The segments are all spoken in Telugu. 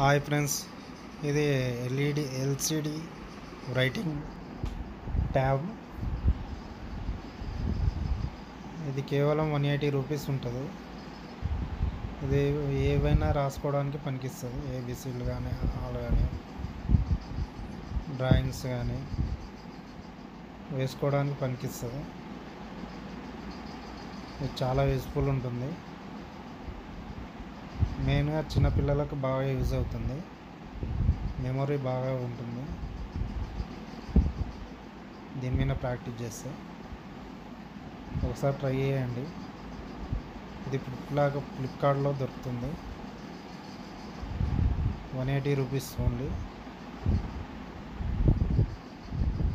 హాయ్ ఫ్రెండ్స్, ఇది ఎల్సిడి రైటింగ్ ట్యాబ్. ఇది కేవలం 180 రూపీస్ ఉంటుంది. ఇది ఏవైనా రాసుకోవడానికి పనికిస్తుంది. ఏబిసిలు కానీ ఆల్ కానీ డ్రాయింగ్స్ కానీ వేసుకోవడానికి పనికిస్తుంది. ఇది చాలా యూస్ఫుల్ ఉంటుంది. మెయిన్గా చిన్నపిల్లలకు బాగా యూజ్ అవుతుంది. మెమొరీ బాగా ఉంటుంది దీని మీద ప్రాక్టీస్ చేస్తే. ఒకసారి ట్రై చేయండి. ఇది ఫ్లిప్కార్ట్లో దొరుకుతుంది. 180 రూపీస్ ఓన్లీ.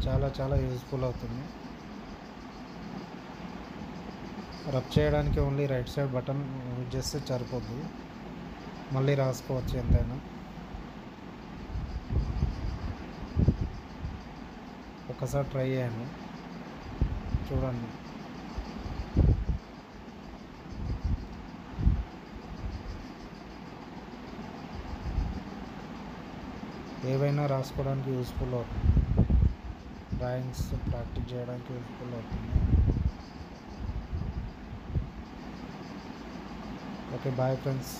చాలా యూస్ఫుల్ అవుతుంది. రబ్ చేయడానికి only right side button use చేస్తే సరిపోద్ది. మళ్ళీ రాసుకోవచ్చు ఎంతైనా. ఒకసారి ట్రై చేయండి, చూడండి. ఏవైనా రాసుకోవడానికి యూస్ఫుల్ అవుతుంది. డ్రాయింగ్స్ ప్రాక్టీస్ చేయడానికి యూస్ఫుల్ అవుతుంది. Okay, bye friends.